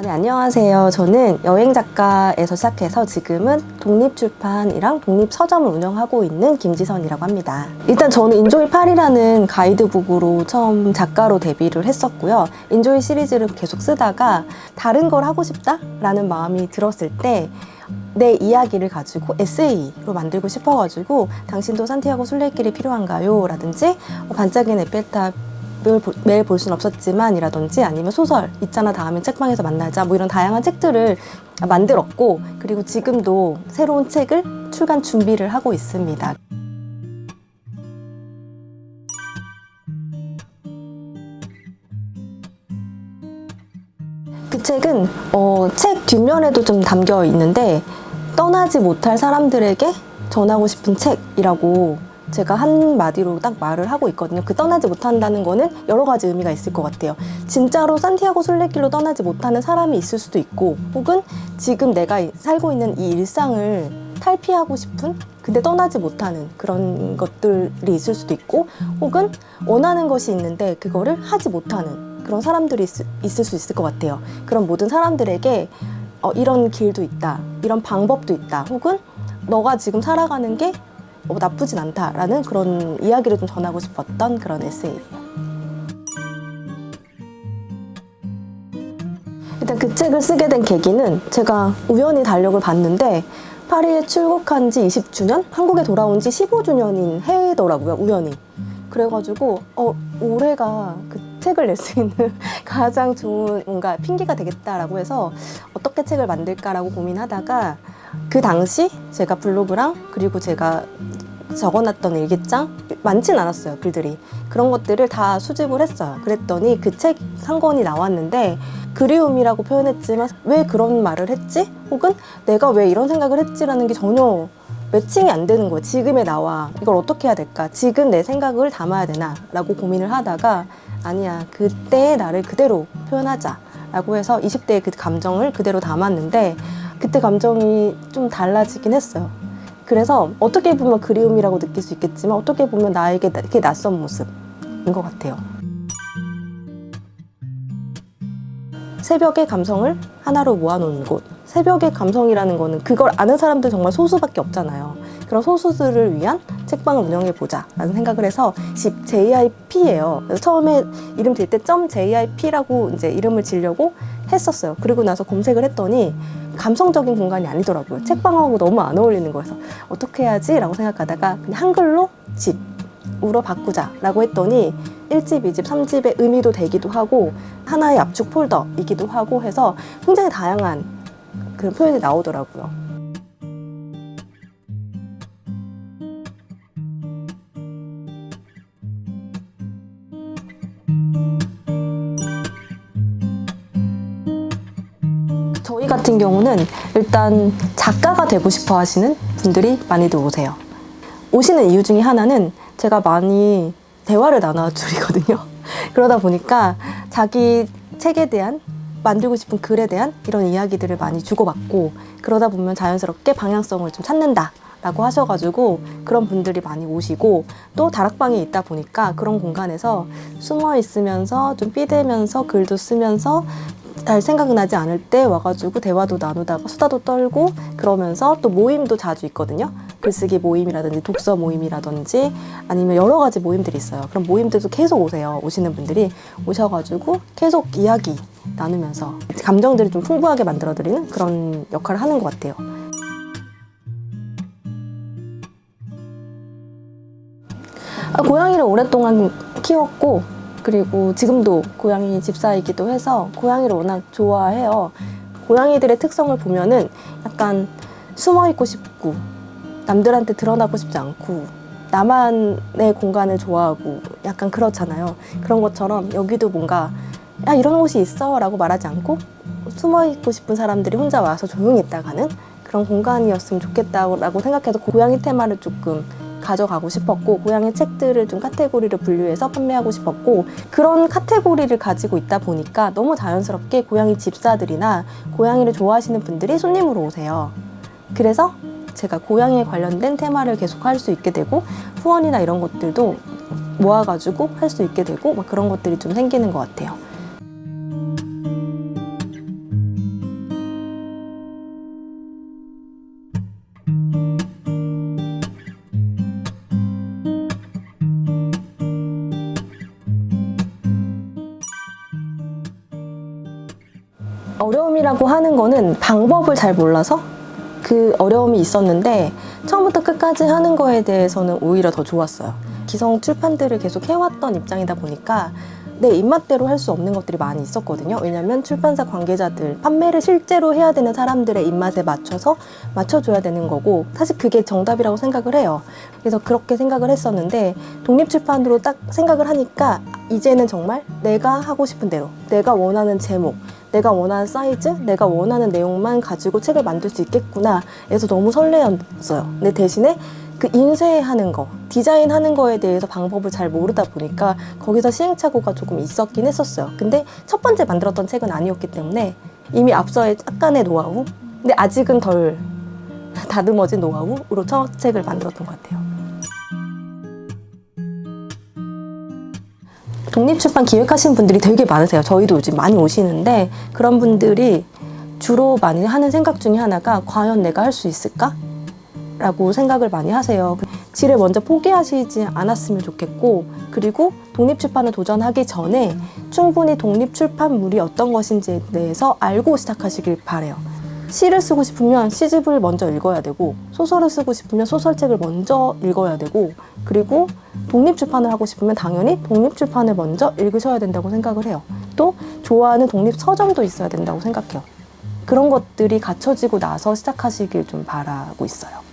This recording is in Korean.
네, 안녕하세요. 저는 여행작가에서 시작해서 지금은 독립출판이랑 독립서점을 운영하고 있는 김지선이라고 합니다. 일단 저는 인조이 파리라는 가이드북으로 처음 작가로 데뷔를 했었고요. 인조이 시리즈를 계속 쓰다가 다른 걸 하고 싶다라는 마음이 들었을 때 내 이야기를 가지고 에세이로 만들고 싶어가지고 당신도 산티아고 순례길이 필요한가요? 라든지 반짝이는 에펠탑 매일 볼 순 없었지만 이라든지 아니면 소설 있잖아 다음에 책방에서 만나자 뭐 이런 다양한 책들을 만들었고, 그리고 지금도 새로운 책을 출간 준비를 하고 있습니다. 그 책은 책 뒷면에도 좀 담겨 있는데 떠나지 못할 사람들에게 전하고 싶은 책이라고 제가 한마디로 딱 말을 하고 있거든요. 그 떠나지 못한다는 거는 여러 가지 의미가 있을 것 같아요. 진짜로 산티아고 순례길로 떠나지 못하는 사람이 있을 수도 있고, 혹은 지금 내가 살고 있는 이 일상을 탈피하고 싶은 근데 떠나지 못하는 그런 것들이 있을 수도 있고, 혹은 원하는 것이 있는데 그거를 하지 못하는 그런 사람들이 있을 수 있을 것 같아요. 그런 모든 사람들에게 이런 길도 있다, 이런 방법도 있다, 혹은 너가 지금 살아가는 게 나쁘진 않다라는 그런 이야기를 좀 전하고 싶었던 그런 에세이예요. 일단 그 책을 쓰게 된 계기는 제가 우연히 달력을 봤는데 파리에 출국한 지 20주년? 한국에 돌아온 지 15주년인 해더라고요, 우연히. 그래가지고 올해가 그 책을 낼 수 있는 가장 좋은 뭔가 핑계가 되겠다라고 해서 어떻게 책을 만들까라고 고민하다가 그 당시 제가 블로그랑 그리고 제가 적어놨던 일기장 많진 않았어요, 글들이. 그런 것들을 다 수집을 했어요. 그랬더니 그 책 한 권이 나왔는데 그리움이라고 표현했지만 왜 그런 말을 했지? 혹은 내가 왜 이런 생각을 했지라는 게 전혀 매칭이 안 되는 거예요. 지금의 나와 이걸 어떻게 해야 될까? 지금 내 생각을 담아야 되나? 라고 고민을 하다가 아니야, 그때의 나를 그대로 표현하자 라고 해서 20대의 그 감정을 그대로 담았는데 그때 감정이 좀 달라지긴 했어요. 그래서 어떻게 보면 그리움이라고 느낄 수 있겠지만 어떻게 보면 나에게 되게 낯선 모습인 것 같아요. 새벽의 감성을 하나로 모아놓은 곳. 새벽의 감성이라는 거는 그걸 아는 사람들 정말 소수밖에 없잖아요. 그런 소수들을 위한 책방을 운영해보자 라는 생각을 해서 집 JIP예요. 그래서 처음에 이름 질 때 .JIP라고 이제 이름을 지려고 했었어요. 그리고 나서 검색을 했더니 감성적인 공간이 아니더라고요. 책방하고 너무 안 어울리는 거여서 어떻게 해야지? 라고 생각하다가 그냥 한글로 집으로 바꾸자 라고 했더니 1집, 2집, 3집의 의미도 되기도 하고 하나의 압축 폴더이기도 하고 해서 굉장히 다양한 그런 표현이 나오더라고요. 저희 같은 경우는 일단 작가가 되고 싶어 하시는 분들이 많이들 오세요. 오시는 이유 중에 하나는 제가 많이 대화를 나눠드리거든요. 그러다 보니까 자기 책에 대한, 만들고 싶은 글에 대한 이런 이야기들을 많이 주고받고, 그러다 보면 자연스럽게 방향성을 좀 찾는다 라고 하셔가지고 그런 분들이 많이 오시고, 또 다락방에 있다 보니까 그런 공간에서 숨어 있으면서 좀 삐대면서 글도 쓰면서 잘 생각나지 않을 때 와가지고 대화도 나누다가 수다도 떨고 그러면서 또 모임도 자주 있거든요. 글쓰기 모임이라든지 독서 모임이라든지 아니면 여러 가지 모임들이 있어요. 그럼 모임들도 계속 오세요. 오시는 분들이 오셔가지고 계속 이야기 나누면서 감정들을 좀 풍부하게 만들어드리는 그런 역할을 하는 것 같아요. 고양이를 오랫동안 키웠고, 그리고 지금도 고양이 집사이기도 해서 고양이를 워낙 좋아해요. 고양이들의 특성을 보면은 약간 숨어있고 싶고 남들한테 드러나고 싶지 않고 나만의 공간을 좋아하고 약간 그렇잖아요. 그런 것처럼 여기도 뭔가 야, 이런 곳이 있어 라고 말하지 않고 숨어있고 싶은 사람들이 혼자 와서 조용히 있다 가는 그런 공간이었으면 좋겠다고 생각해서 고양이 테마를 조금 가져가고 싶었고, 고양이 책들을 좀 카테고리를 분류해서 판매하고 싶었고, 그런 카테고리를 가지고 있다 보니까 너무 자연스럽게 고양이 집사들이나 고양이를 좋아하시는 분들이 손님으로 오세요. 그래서 제가 고양이에 관련된 테마를 계속 할 수 있게 되고 후원이나 이런 것들도 모아가지고 할 수 있게 되고 막 그런 것들이 좀 생기는 것 같아요. 어려움이라고 하는 거는 방법을 잘 몰라서 그 어려움이 있었는데 처음부터 끝까지 하는 거에 대해서는 오히려 더 좋았어요. 기성 출판들을 계속 해왔던 입장이다 보니까 내 입맛대로 할 수 없는 것들이 많이 있었거든요. 왜냐면 출판사 관계자들, 판매를 실제로 해야 되는 사람들의 입맛에 맞춰서 맞춰줘야 되는 거고, 사실 그게 정답이라고 생각을 해요. 그래서 그렇게 생각을 했었는데 독립출판으로 딱 생각을 하니까 이제는 정말 내가 하고 싶은 대로, 내가 원하는 제목, 내가 원하는 사이즈, 내가 원하는 내용만 가지고 책을 만들 수 있겠구나 해서 너무 설레었어요. 근데 대신에 그 인쇄하는 거, 디자인하는 거에 대해서 방법을 잘 모르다 보니까 거기서 시행착오가 조금 있었긴 했었어요. 근데 첫 번째 만들었던 책은 아니었기 때문에 이미 앞서의 약간의 노하우, 근데 아직은 덜 다듬어진 노하우로 첫 책을 만들었던 것 같아요. 독립출판 기획하신 분들이 되게 많으세요. 저희도 요즘 많이 오시는데 그런 분들이 주로 많이 하는 생각 중에 하나가 과연 내가 할 수 있을까? 라고 생각을 많이 하세요. 질을 먼저 포기하시지 않았으면 좋겠고, 그리고 독립출판을 도전하기 전에 충분히 독립출판물이 어떤 것인지에 대해서 알고 시작하시길 바래요. 시를 쓰고 싶으면 시집을 먼저 읽어야 되고, 소설을 쓰고 싶으면 소설책을 먼저 읽어야 되고, 그리고 독립출판을 하고 싶으면 당연히 독립출판을 먼저 읽으셔야 된다고 생각을 해요. 또 좋아하는 독립서점도 있어야 된다고 생각해요. 그런 것들이 갖춰지고 나서 시작하시길 좀 바라고 있어요.